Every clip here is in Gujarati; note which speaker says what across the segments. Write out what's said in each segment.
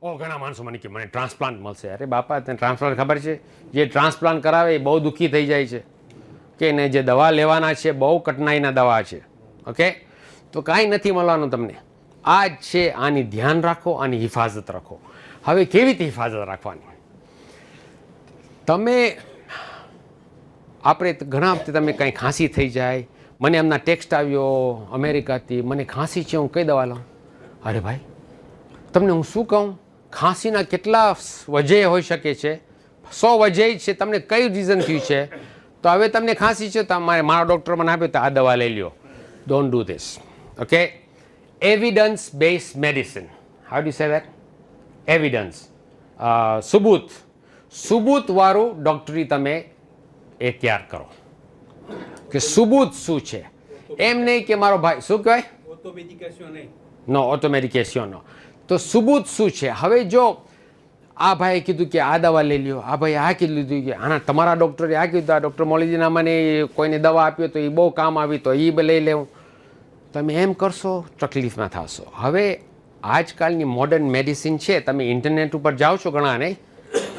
Speaker 1: ઘણા માણસો મને કે મને ટ્રાન્સપ્લાન્ટ મળશે. અરે બાપા, તને ટ્રાન્સપ્લાન્ટ ખબર છે? જે ટ્રાન્સપ્લાન્ટ કરાવે એ બહુ દુઃખી થઈ જાય છે કે ને જે દવા લેવાના છે બહુ કઠિનાઈના દવા છે. ઓકે, તો કાંઈ નથી મળવાનું તમને. આ જ છે, આની ધ્યાન રાખો, આની હિફાજત રાખો. હવે કેવી રીતે હિફાજત રાખવાની? તમે આપણે ઘણા વખતે તમે કાંઈ ખાંસી થઈ જાય, મને એમના ટેક્સ્ટ આવ્યો અમેરિકાથી, મને ખાંસી છે, હું કઈ દવા લઉં? અરે ભાઈ, તમને હું શું કહું, ખાંસીના કેટલા વજહ હોઈ શકે છે, 100 વજહ છે. તમને કઈ રીઝન થયું છે? તો હવે તમને ખાંસી છે તો મારા ડૉક્ટર મને આપ્યો તો આ દવા લઈ લ્યો. Don't do this. Okay, evidence base medicine. How do say that? Evidence, સુબૂતવાળું ડૉક્ટરી તમે એ તૈયાર કરો કે સુબૂત શું છે. એમ નહીં કે મારો ભાઈ શું કહેવાય, ઓટોમેડિકેશનનો. તો સુબૂત શું છે? હવે જો આ ભાઈએ કીધું કે આ દવા લઈ લ્યો, આ ભાઈ આ કીધું કે આના તમારા ડૉક્ટરે આ કીધું, આ ડૉક્ટર મોલીજીના મને કોઈને દવા આપ્યો તો એ બહુ કામ આવી તો એ લઈ લેવું. તમે એમ કરશો તકલીફમાં થશો. હવે આજકાલની મોડર્ન મેડિસિન છે, તમે ઇન્ટરનેટ ઉપર જાઓ છો ઘણા નહીં,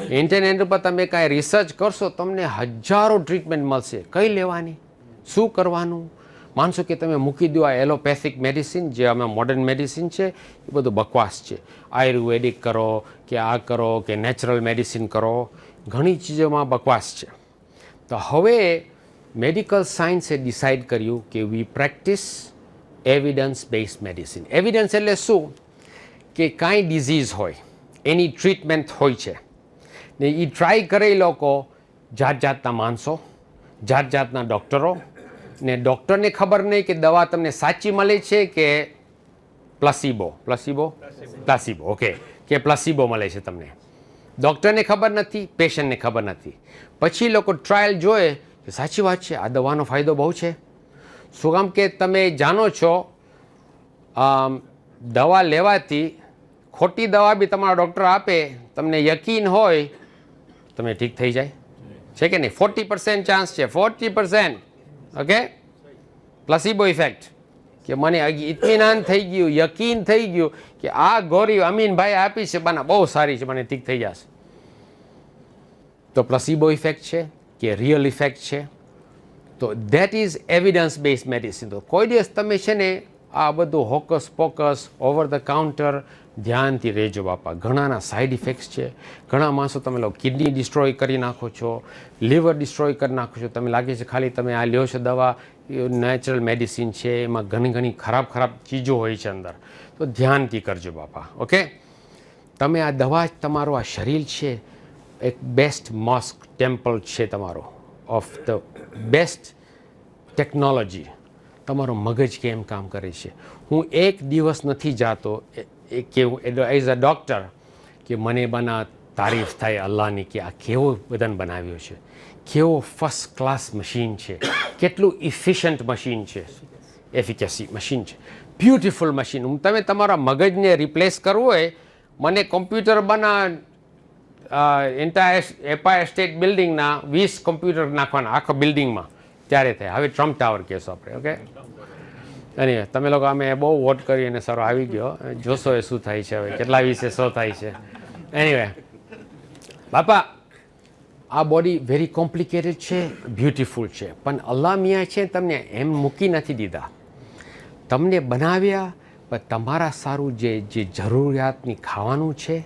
Speaker 1: ઇન્ટરનેટ ઉપર તમે કાંઈ રિસર્ચ કરશો તમને હજારો ટ્રીટમેન્ટ મળશે. કઈ લેવાની, શું કરવાનું? માનશો કે તમે મૂકી દો આ એલોપેથિક મેડિસિન, જે અમે મોડર્ન મેડિસિન છે એ બધું બકવાસ છે. આયુર્વેદિક કરો કે આ કરો કે નેચરલ મેડિસિન કરો, ઘણી ચીજોમાં બકવાસ છે. તો હવે મેડિકલ સાયન્સે ડિસાઇડ કર્યું કે we practice evidence base medicine. Evidence એટલે શું? કે કાંઈ ડિઝીઝ હોય એની ટ્રીટમેન્ટ હોય છે ને એ ટ્રાય કરે લોકો, જાત જાતના માણસો, જાત જાતના ડૉક્ટરો, ને ડૉક્ટરને ખબર નહીં કે દવા તમને સાચી મળે છે કે પ્લાસિબો. ઓકે, કે પ્લાસિબો મળે છે તમને. ડૉક્ટરને ખબર નથી, પેશન્ટને ખબર નથી. પછી લોકો ટ્રાયલ જોએ કે સાચી વાત છે, આ દવાનો ફાયદો બહુ છે. શું કામ કે તમે જાણો છો દવા લેવાથી, ખોટી દવા બી તમારો ડૉક્ટર આપે, તમને યકીન હોય તમે ઠીક થઈ જાય છે કે નહીં? 40% ચાન્સ છે, 40%. ઓકે, પ્લાસિબો ઇફેક્ટ, કે મને ઇત્મીનાન થઈ ગયું, યકીન થઈ ગયું કે આ ગોળી અમીનભાઈ આપી છે બના બહુ સારી છે, મને ઠીક થઈ જશે. તો પ્લાસિબો ઇફેક્ટ છે કે રિયલ ઇફેક્ટ છે? તો that is evidence base medicine. તો કોઈ દિવસ તમે છે ને આ બધું હોકસ પોકસ ઓવર ધ કાઉન્ટર ધ્યાનથી રહેજો બાપા. ઘણાના સાઈડ ઇફેક્ટ્સ છે. ઘણા માણસો તમે લોકો કિડની ડિસ્ટ્રોય કરી નાખો છો, લીવર ડિસ્ટ્રોય કરી નાખો છો. તમે લાગે છે ખાલી તમે આ લ્યો છો દવા, નેચરલ મેડિસિન છે, એમાં ઘણી ખરાબ ચીજો હોય છે અંદર. તો ધ્યાનથી કરજો બાપા. ઓકે, તમે આ દવા, તમારું આ શરીર છે એક બેસ્ટ મોસ્ક ટેમ્પલ છે તમારો, ઓફ ધ બેસ્ટ ટેકનોલોજી. તમારો મગજ કેમ કામ કરે છે. હું એક દિવસ નથી જાતો કે એઝ અ ડૉક્ટર કે મને બના તારીફ થાય અલ્લાહની કે આ કેવો બદન બનાવ્યો છે, કેવો ફર્સ્ટ ક્લાસ મશીન છે, કેટલું ઇફિશિયન્ટ મશીન છે, એફિકેસી મશીન છે, બ્યુટિફુલ મશીન. તમે તમારા મગજને રિપ્લેસ કરવું હોય, મને કોમ્પ્યુટર એમ્પાયર સ્ટેટ બિલ્ડિંગના 20 કોમ્પ્યુટર નાખવાના આખા બિલ્ડિંગમાં, ત્યારે થાય. હવે ટ્રમ્પ ટાવર કહેશો આપણે. ઓકે, અને તમે લોકો અમે બહુ વોટ કરી અને સારો આવી ગયો, જોશો એ શું થાય છે, હવે કેટલા વિશે શું થાય છે. એનીવે બાપા, આ બોડી વેરી કોમ્પ્લિકેટેડ છે, બ્યુટિફુલ છે, પણ અલ્લાહ મિયાં છે તમને એમ મૂકી નથી દીધા. તમને બનાવ્યા પણ તમારા સારું જે જરૂરિયાતની ખાવાનું છે,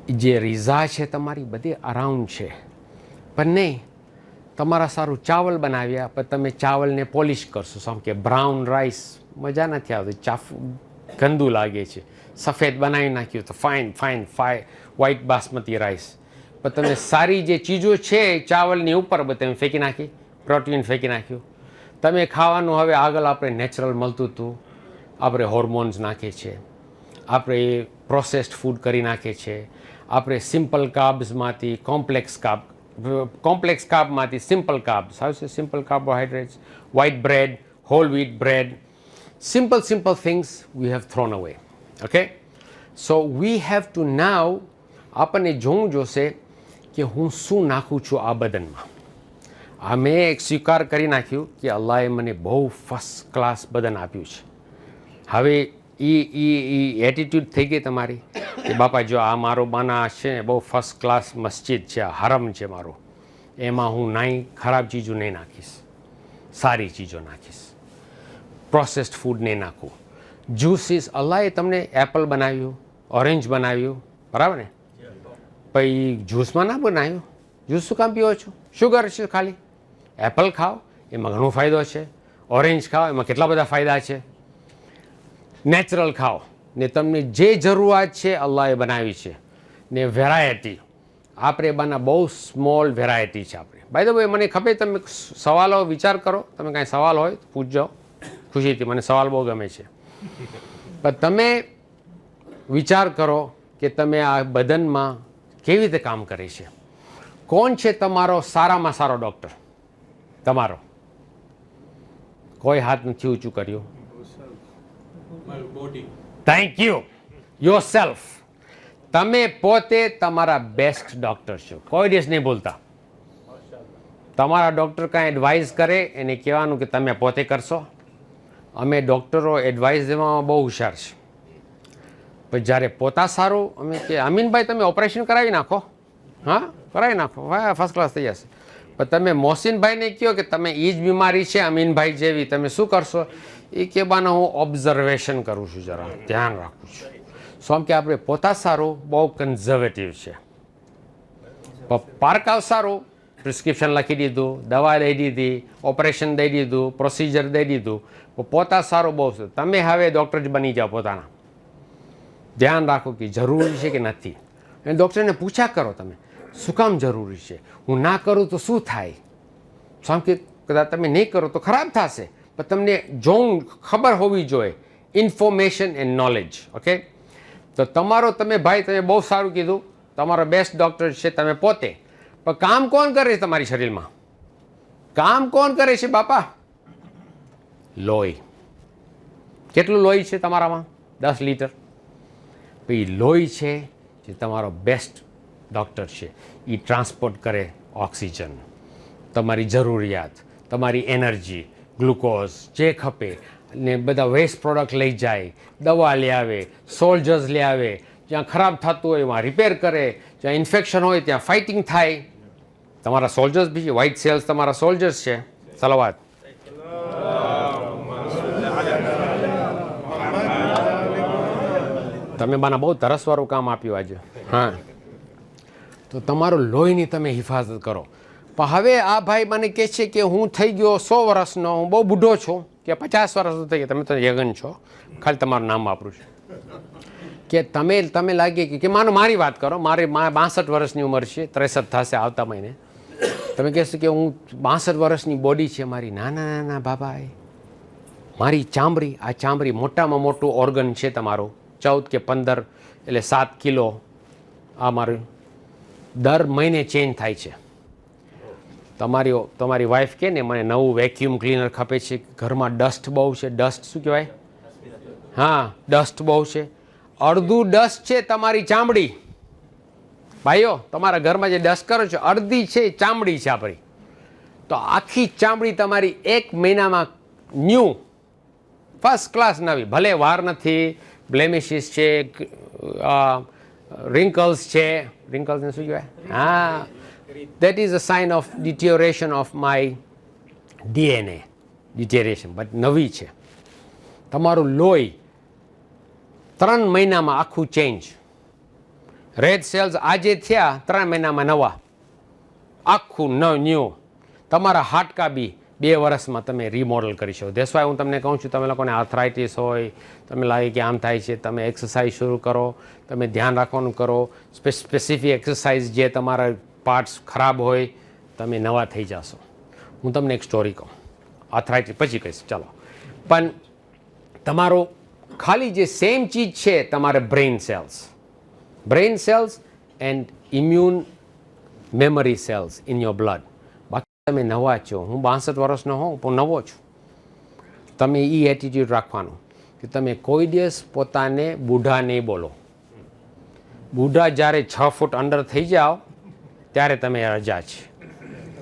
Speaker 1: જે રીઝા છે તમારી બધી અરાઉન્ડ છે. પણ નહીં, તમારા સારું ચાવલ બનાવ્યા પણ તમે ચાવલને પોલિશ કરશો, સમ કે બ્રાઉન રાઈસ મજા નથી આવતી, ગંદુ લાગે છે. સફેદ બનાવી નાખ્યું તો ફાઇન વ્હાઇટ બાસમતી રાઈસ. પણ તમે સારી જે ચીજો છે ચાવલની ઉપર તમે ફેંકી નાખી, પ્રોટીન ફેંકી નાખ્યું. તમે ખાવાનું હવે આગળ આપણે નેચરલ મળતું હતું, આપણે હોર્મોન્સ નાખે છે, આપણે પ્રોસેસ્ડ ફૂડ કરી નાખે છે, આપણે સિમ્પલ કાર્બ્સમાંથી કોમ્પ્લેક્સ કાર્બમાંથી સિમ્પલ કાર્બ્સ, how છે simple carbohydrates, white bread, whole wheat bread, simple things we have thrown away. Okay, so we have to now આપણને જોવું જોશે કે હું શું નાખું છું આ બદનમાં. આ મેં એક સ્વીકાર કરી નાખ્યું કે અલ્લાહે મને બહુ ફર્સ્ટ ક્લાસ બદન આપ્યું છે. હવે એ એટીટ્યૂડ થઈ ગઈ તમારી. કે બાપા જો આ મારો બાના છે ને બહુ ફર્સ્ટ ક્લાસ મસ્જિદ છે, હરમ છે મારું, એમાં હું નાઈ ખરાબ ચીજો નહીં નાખીશ, સારી ચીજો નાખીશ, પ્રોસેસ્ડ ફૂડ નહીં નાખું. જ્યુસીસ, અલ્લાહે તમને એપલ બનાવ્યું, ઓરેન્જ બનાવ્યું, બરાબર ને? પછી જ્યુસમાં ના બનાવ્યું, જ્યુસ શું કામ પીવો છો? શુગર છે ખાલી. એપલ ખાઓ, એમાં ઘણો ફાયદો છે. ઓરેન્જ ખાઓ, એમાં કેટલા બધા ફાયદા છે. નેચરલ ખાઓ, ને તમને જે જરૂરિયાત છે અલ્લાહે બનાવી છે. ને વેરાયટી, આપણે બાના બહુ સ્મોલ વેરાયટી છે આપણે. બાય ધ વે મને ખબર, તમે સવાલો વિચાર કરો, તમે કાંઈ સવાલ હોય તો પૂછજો ખુશીથી, મને સવાલ બહુ ગમે છે. પણ તમે વિચાર કરો કે તમે આ બદનમાં કેવી રીતે કામ કરે છે. કોણ છે તમારો સારામાં સારો ડૉક્ટર? તમારો કોઈ હાથ નથી ઊંચું કર્યું. Thank you. Your self. તમે પોતે તમારા બેસ્ટ ડૉક્ટર છો, કોઈ દિવસ નહીં ભૂલતા. તમારા ડૉક્ટર કાંઈ એડવાઇસ કરે એને કહેવાનું કે તમે પોતે કરશો. અમે ડૉક્ટરો એડવાઇસ દેવામાં બહુ હોશિયાર છે, પણ જ્યારે પોતા સારું અમે કે અમીનભાઈ તમે ઓપરેશન કરાવી નાખો, હા કરાવી નાખો, હા ફર્સ્ટ ક્લાસ થઈ જશે. પણ તમે મોહસિનભાઈને કહો કે તમે એ જ બીમારી છે અમીનભાઈ જેવી, તમે શું કરશો? એ કે બાને હું ઓબ્ઝર્વેશન કરું છું, જરા ધ્યાન રાખું છું. શું કે આપણે પોતા સારું બહુ કન્ઝર્વેટિવ છે. પારકાવ સારું, પ્રિસ્ક્રિપ્શન લખી દીધું, દવા દઈ દીધી, ઓપરેશન દઈ દીધું, પ્રોસિજર દઈ દીધું. પોતા સારું બહુ છે. તમે હવે ડૉક્ટર જ બની જાઓ પોતાના. ધ્યાન રાખો કે જરૂરી છે કે નથી. અને ડૉક્ટરને પૂછ્યા કરો તમે શું કામ જરૂરી છે, હું ના કરું તો શું થાય. શું કે કદાચ તમે નહીં કરો તો ખરાબ થશે, પણ તમને જોવું ખબર હોવી જોઈએ. Information and knowledge. ઓકે, તો તમારો તમે ભાઈ તમે બહુ સારું કીધું, તમારો બેસ્ટ ડૉક્ટર છે તમે પોતે. પણ કામ કોણ કરે છે તમારી શરીરમાં? કામ કોણ કરે છે બાપા? લોહી. કેટલું લોહી છે તમારામાં? 10 લીટર. પછી લોહી છે જે તમારો બેસ્ટ ડૉક્ટર છે. એ ટ્રાન્સપોર્ટ કરે ઓક્સિજન, તમારી જરૂરિયાત, તમારી એનર્જી, ગ્લુકોઝ જે ખપે, ને બધા વેસ્ટ પ્રોડક્ટ લઈ જાય, દવા લઈ આવે, સોલ્જર્સ લઈ આવે, જ્યાં ખરાબ થતું હોય એમાં રિપેર કરે, જ્યાં ઇન્ફેક્શન હોય ત્યાં ફાઇટિંગ થાય. તમારા સોલ્જર્સ બી છે, વ્હાઇટ સેલ્સ તમારા સોલ્જર્સ છે. સલાવાત. તમે બાના બહુ તરસવાળું કામ આપ્યું આજે. હા, તો તમારું લોહીની તમે હિફાજત કરો. પણ હવે આ ભાઈ મને કહે છે કે હું થઈ ગયો 100 વર્ષનો, હું બહુ બુઢો છું, કે 50 વર્ષનો થઈ ગયા. તમે તો યગન છો, ખાલી તમારું નામ વાપરું છું. કે તમે લાગે કે મારી વાત કરો, મારી 62 વર્ષની ઉંમર છે, 63 થશે આવતા મહિને. તમે કહેશો કે હું 62 વર્ષની બોડી છે મારી. ના ના ના ના બાબા, મારી ચામડી, આ ચામડી મોટામાં મોટું ઓર્ગન છે તમારું, 14 કે 15 એટલે 7 કિલો આ મારું દર મહિને ચેન્જ થાય છે. તમારી વાઈફ કહે ને મને નવું વેક્યુમ ક્લીનર ખપે છે, ઘરમાં ડસ્ટ બહુ છે. ડસ્ટ શું કહેવાય? હા, ડસ્ટ બહુ છે. અડધું ડસ્ટ છે તમારી ચામડી. ભાઈઓ, તમારા ઘરમાં જે ડસ્ટ કરો છો અડધી છે ચામડી છે આપણી. તો આખી ચામડી તમારી 1 મહિનામાં ન્યૂ ફર્સ્ટ ક્લાસ નવી. ભલે વાર નથી, બ્લેમિશિસ છે, રિંકલ્સ છે. રિંકલ્સને શું કહેવાય? હા, that is a sign of deterioration of my DNA. deterioration, but નવી છે. તમારું લોહી 3 મહિનામાં આખું ચેન્જ. રેડ સેલ્સ આજે થયા 3 મહિનામાં નવા, આખું ન્યૂ. તમારા હાડકા બી 2 વર્ષમાં તમે રિમોડલ કરી શકો. દેટ્સ વાય હું તમને કહું છું, તમે લોકોને આર્થરાઇટિસ હોય, તમે લાગે કે આમ થાય છે, તમે એક્સરસાઇઝ શરૂ કરો, તમે ધ્યાન રાખવાનું કરો. સ્પેસિફિક એક્સરસાઇઝ જે તમારા પાર્ટ્સ ખરાબ હોય, તમે નવા થઈ જશો. હું તમને એક સ્ટોરી કહું, આર્થરાઇટિસ પછી કહીશ, ચાલો. પણ તમારો ખાલી જે સેમ ચીજ છે તમારે brain cells and immune memory cells in your blood. બાકી તમે નવા છો. હું 62 વર્ષનો હોઉં પણ નવો છું. તમે એ એટીટ્યૂડ રાખવાનું કે તમે કોઈ દિવસ પોતાને બુઢા નહીં બોલો. બુઢા જ્યારે 6 ફૂટ અંડર થઈ જાઓ ત્યારે તમે રજા છે.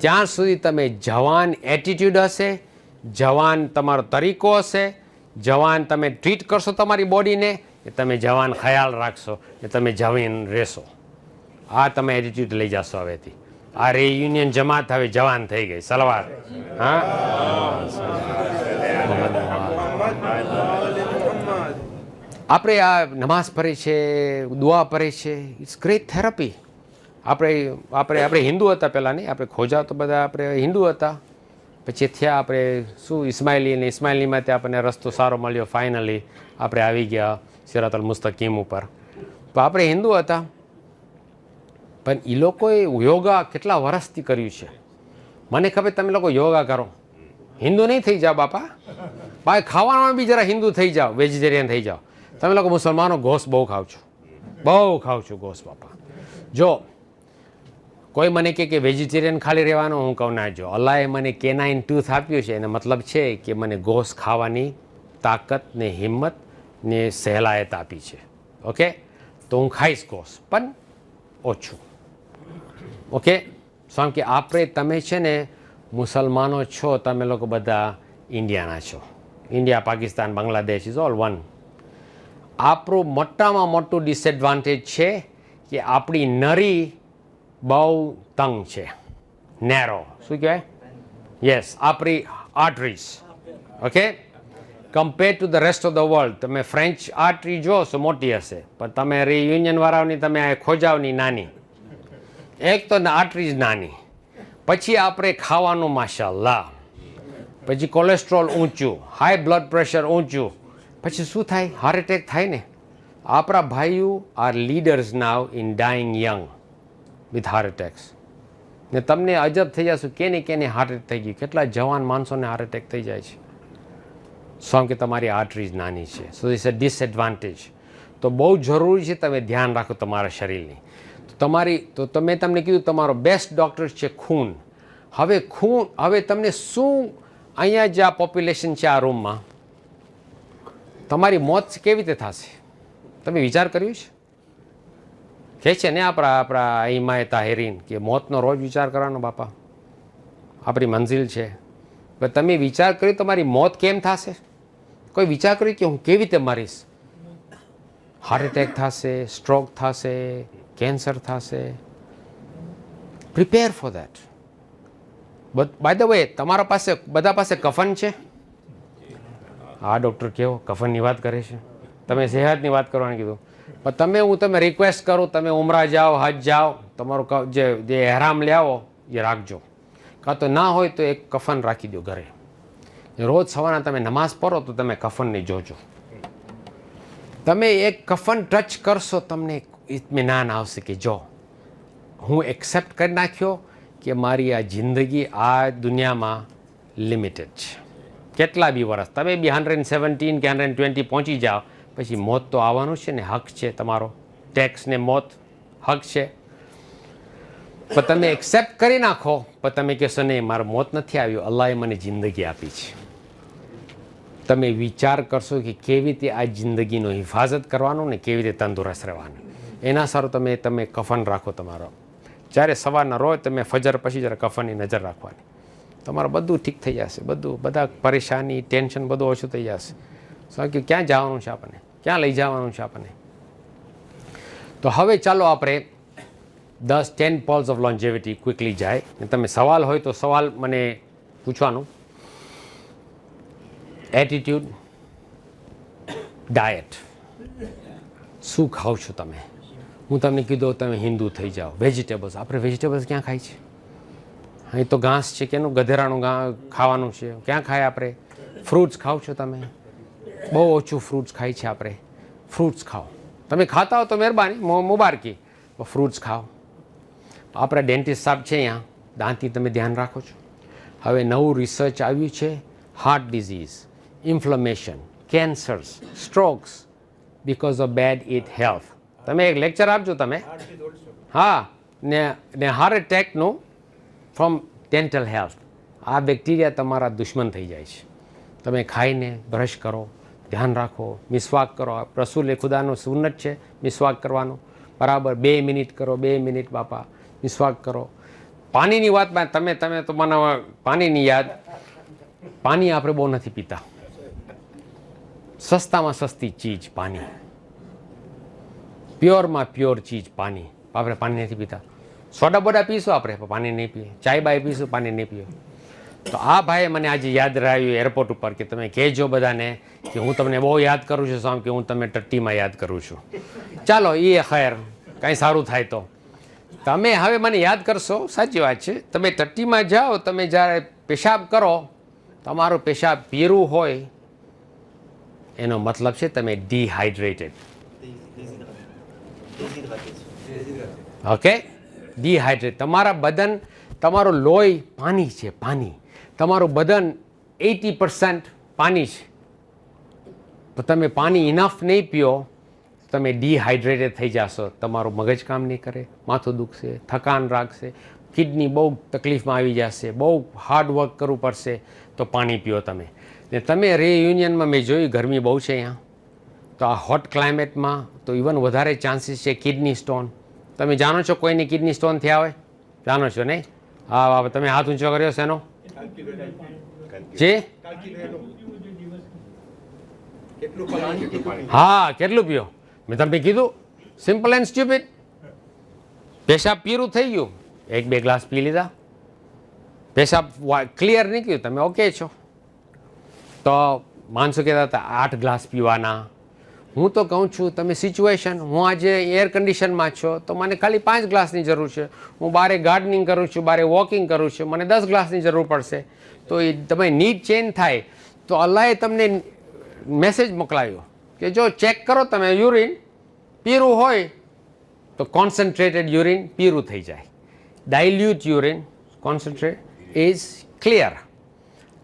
Speaker 1: ત્યાં સુધી તમે જવાન એટીટ્યૂડ હશે, જવાન તમારો તરીકો હશે, જવાન તમે ટ્રીટ કરશો તમારી બોડીને, કે તમે જવાન ખ્યાલ રાખશો ને તમે જવાન રહેશો. આ તમે એટીટ્યુડ લઈ જશો હવેથી. આ રિયુનિયન જમાત હવે જવાન થઈ ગઈ. સલવાર. હા, આપણે આ નમાઝ પઢે છે, દુઆ પઢે છે, ઇટ્સ ગ્રેટ થેરપી. આપણે હિન્દુ હતા પહેલાં નહીં, આપણે ખોજા તો બધા આપણે હિન્દુ હતા, પછી થયા આપણે શું ઇસ્માઇલી, અને ઇસ્માઇલીમાં ત્યાં આપણને રસ્તો સારો મળ્યો. ફાઇનલી આપણે આવી ગયા સિરાતુલ મુસ્તકીમ ઉપર. તો આપણે હિન્દુ હતા, પણ એ લોકોએ યોગા કેટલા વર્ષથી કર્યું છે. મને ખબર તમે લોકો યોગા કરો, હિન્દુ નહીં થઈ જાઓ બાપા. ભાઈ ખાવામાં બી જરા હિન્દુ થઈ જાઓ, વેજીટેરિયન થઈ જાઓ. તમે લોકો મુસલમાનો ઘોસ બહુ ખાવ છો, બહુ ખાવ છો ઘોસ બાપા. જો કોઈ મને કે વેજીટેરિયન ખાલી રહેવાનું, હું કહું ના. જો અલ્લાહે મને કેનાઇન ટૂથ આપ્યું છે, એનો મતલબ છે કે મને ઘોસ ખાવાની તાકાત ને હિંમત ને સહેલાયત આપી છે. ઓકે, તો હું ખાઈશ ઘોસ, પણ ઓછું. ઓકે, શું કે આપણે તમે છે ને મુસલમાનો છો, તમે લોકો બધા ઇન્ડિયાના છો. India, Pakistan, Bangladesh is all one. આપણું મોટામાં મોટું ડિસએડવાન્ટેજ છે કે આપણી નરી બહુ તંગ છે, નેરો. શું કહેવાય? યસ, આપણી arteries. Okay, compare to the rest of the world. તમે ફ્રેન્ચ આર્ટરી જોશો મોટી હશે, પણ તમે રિયુનિયનવાળાઓની તમે ખોજાવની નાની. એક તો આર્ટરીઝ નાની, પછી આપણે ખાવાનું માશાલ્લાહ, પછી કોલેસ્ટ્રોલ ઊંચું, હાઈ બ્લડ પ્રેશર ઊંચું, પછી શું થાય? હાર્ટ એટેક થાય ને. આપણા ભાઈઓ are leaders now in dying young with heart attacks. ને તમને અજબ થઈ જશો કેને હાર્ટ એટેક થઈ ગયું. કેટલા જવાન માણસોને હાર્ટ એટેક થઈ જાય છે. શું કે તમારી આર્ટરીઝ નાની છે. So it's a disadvantage. તો બહુ જરૂરી છે તમે ધ્યાન રાખો તમારા શરીરની. તો તમે તમને કીધું તમારો બેસ્ટ ડૉક્ટર છે ખૂન. હવે તમને શું અહીંયા જે આ પોપ્યુલેશન છે આ રૂમમાં, તમારી મોત કેવી રીતે થશે? તમે વિચાર કર્યું છે? કહે છે ને આપણા ઈમાએ તાહેરીન કે મોતનો રોજ વિચાર કરવાનો બાપા, આપણી મંજિલ છે. પણ તમે વિચાર કર્યું તમારી મોત કેમ થશે? કોઈ વિચાર કર્યું કે હું કેવી રીતે મરીશ? હાર્ટ એટેક થશે, સ્ટ્રોક થશે, કેન્સર થશે. Prepare for that. By the way, તમારા પાસે બધા પાસે કફન છે? આ ડૉક્ટર કેવો કફનની વાત કરે છે, તમે સેહતની વાત કરવાનું કીધું. પણ તમે રિક્વેસ્ટ કરું, તમે ઉમરા જાઓ, હજ જાઓ, તમારું જે એહરામ લ્યાવો એ રાખજો. કાં તો ના હોય તો એક કફન રાખી દો ઘરે. રોજ સવારના તમે નમાઝ પઢો તો તમે કફનને જોજો. તમે એક કફન ટચ કરશો, તમને ઇત્મીનાન આવશે કે જો હું એક્સેપ્ટ કરી નાખ્યો કે મારી આ જિંદગી આ દુનિયામાં લિમિટેડ છે. કેટલા બી વર્ષ તમે બી 117 કે 120 પહોંચી જાઓ, પછી મોત તો આવવાનું છે ને. હક છે તમારો, ટેક્સ ને મોત હક છે. પણ તમે એક્સેપ્ટ કરી નાખો, પણ તમે કહેશો નહીં મારો મોત નથી આવ્યું, અલ્લાહે મને જિંદગી આપી છે. તમે વિચાર કરશો કે કેવી રીતે આ જિંદગીનો હિફાજત કરવાનું ને કેવી રીતે તંદુરસ્ત રહેવાનું. એના સારું તમે કફન રાખો તમારો. જ્યારે સવારના રોજ તમે ફજર પછી જરા કફનની નજર રાખવાની, તમારું બધું ઠીક થઈ જશે. બધા પરેશાની, ટેન્શન બધું ઓછું થઈ જશે. શું કે ક્યાં જવાનું છે આપણને, ક્યાં લઈ જવાનું છે આપણને. તો હવે ચાલો આપણે 10 પોલ્સ ઓફ લોન્જેવિટી ક્વિકલી જાય. તમે સવાલ હોય તો સવાલ મને પૂછવાનું. એટીટ્યુડ, ડાયટ, શું ખાઓ છો તમે? હું તમને કીધું તમે હિન્દુ થઈ જાઓ. વેજીટેબલ્સ, આપણે વેજીટેબલ્સ ક્યાં ખાય છે? અહીં તો ઘાસ છે કે એનું ગધેરાનું ખાવાનું છે. ક્યાં ખાય આપણે? ફ્રૂટ્સ ખાઓ છો તમે? બહુ ઓછું ફ્રૂટ્સ ખાય છે આપણે. ફ્રૂટ્સ ખાઓ. તમે ખાતા હો તો મહેરબાની, મુબારકી, ફ્રૂટ્સ ખાઓ. આપણા ડેન્ટિસ્ટ સાહેબ છે અહીંયા, દાંતની તમે ધ્યાન રાખો છો. હવે નવું રિસર્ચ આવ્યું છે, heart disease, inflammation, cancers, strokes because of bad eat health. તમે એક લેક્ચર આપજો તમે. હા, ને હાર્ટ એટેકનું ફ્રોમ ડેન્ટલ હેલ્થ. આ બેક્ટેરિયા તમારા દુશ્મન થઈ જાય છે. તમે ખાઈને બ્રશ કરો, ધ્યાન રાખો, મિસવાક કરો. રસૂલ ખુદાનો સુન્નત છે મિસવાક કરવાનો. બરાબર 2 મિનિટ કરો, 2 મિનિટ બાપા મિસવાક કરો. પાણીની વાતમાં તમે તો મને પાણીની યાદ. પાણી આપણે બહુ નથી પીતા. સસ્તામાં સસ્તી ચીજ પાણી. પ્યોરમાં પ્યોર ચીજ પાણી. આપણે પાણી નથી પીતા. સોડા બોડા પીશું આપણે, પાણી નહીં પીએ. ચાય બાય પીશું, પાણી નહીં પીએ. તો આ ભાઈએ મને આજે યાદ રાખ્યું એરપોર્ટ ઉપર કે તમે કહેજો બધાને કે હું તમને બહુ યાદ કરું છું સ્વામી, કે હું તમે ટટ્ટીમાં યાદ કરું છું. ચાલો એ ખૈર, કાંઈ સારું થાય તો તમે હવે મને યાદ કરશો. સાચી વાત છે. તમે ટટ્ટીમાં જાઓ, તમે જ્યારે પેશાબ કરો, તમારો પેશાબ પીરું હોય એનો મતલબ છે તમે ડિહાઇડ્રેટેડ. Okay, dehydrate. તમારા બદન, તમારું લોહી પાણી છે, પાણી. તમારું બદન 80% પાણી છે. તો તમે પાણી ઇનફ નહીં પીઓ, તમે ડિહાઇડ્રેટેડ થઈ જશો. તમારું મગજ કામ નહીં કરે, માથું દુખશે, થકાન રાખશે, કિડની બહુ તકલીફમાં આવી જશે, બહુ હાર્ડ વર્ક કરવું પડશે. તો પાણી પીઓ તમે. ને તમે રિયુનિયનમાં મેં જોયું ગરમી બહુ છે અહીંયા, તો આ હોટ ક્લાઇમેટમાં તો ઇવન વધારે ચાન્સીસ છે કિડની સ્ટોન. તમે જાણો છો કોઈની કિડની સ્ટોન થયા હોય? જાણો છો નહીં? હા, તમે હાથ ઊંચો કર્યો છે એનો? જે હા, કેટલું પીઓ? મેં તમને કીધું સિમ્પલ એન્ડ સ્ટુપિડ. પેશાબ પીરું થઈ ગયું, 1-2 ગ્લાસ પી લીધા, પેશાબ ક્લિયર નીકળ્યું, તમે ઓકે છો. તો માણસો કહેતા હતા 8 ગ્લાસ પીવાના. હું તો કહું છું તમે સિચ્યુએશન, હું આજે એર કન્ડિશનમાં છો તો મને ખાલી 5 ગ્લાસની જરૂર છે. હું બારે ગાર્ડનિંગ કરું છું, બારે વોકિંગ કરું છું, મને 10 ગ્લાસની જરૂર પડશે. તો એ તમે નીડ ચેન્જ થાય તો અલ્લાહે તમને મેસેજ મોકલાવ્યો કે જો ચેક કરો તમે યુરિન પીરું હોય તો કોન્સન્ટ્રેટેડ યુરિન પીરું થઈ જાય. Dilute urine concentrate is clear.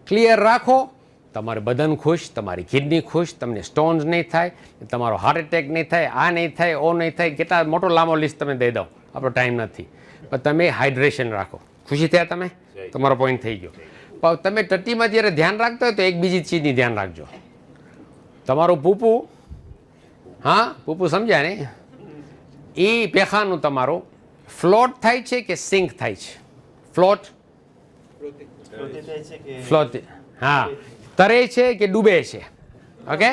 Speaker 1: Clear રાખો, તમારે બદન ખુશ, તમારી કિડની ખુશ, તમને સ્ટોન્સ નહીં થાય, તમારો હાર્ટ એટેક નહીં થાય, આ નહીં થાય, ઓ નહીં થાય. કેટલા મોટો લાંબો લિસ્ટ તમે દઈ દો, આપણો ટાઈમ નથી. પણ તમે હાઇડ્રેશન રાખો. ખુશી થયા તમે? તમારો પોઈન્ટ થઈ ગયો. પણ તમે ટટ્ટીમાં જ્યારે ધ્યાન રાખતા હોય તો એક બીજી ચીજની ધ્યાન રાખજો. તમારું પૂપું, હા પૂપું સમજ્યા ને, એ પેખાનું તમારું ફ્લોટ થાય છે કે સિંક થાય છે? ફ્લોટ, ફ્લોટ, હા. તરે છે કે ડૂબે છે? ઓકે,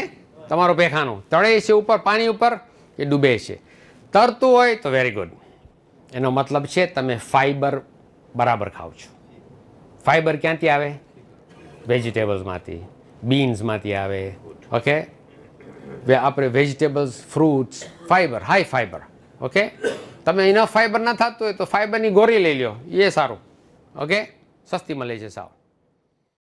Speaker 1: તમારું પેખાનું તળે છે ઉપર પાણી ઉપર કે ડૂબે છે? તરતું હોય તો વેરી ગુડ. એનો મતલબ છે તમે ફાઈબર બરાબર ખાઓ છો. ફાઈબર ક્યાંથી આવે? વેજીટેબલ્સમાંથી, બીન્સમાંથી આવે. ઓકે, આપણે vegetables, fruits, fibre, high fibre. Okay, તમે ઇનફ ફાઈબર ના થતું હોય તો ફાઈબરની ગોળી લઈ લો, એ સારું. ઓકે, સસ્તી મળે છે સાવ.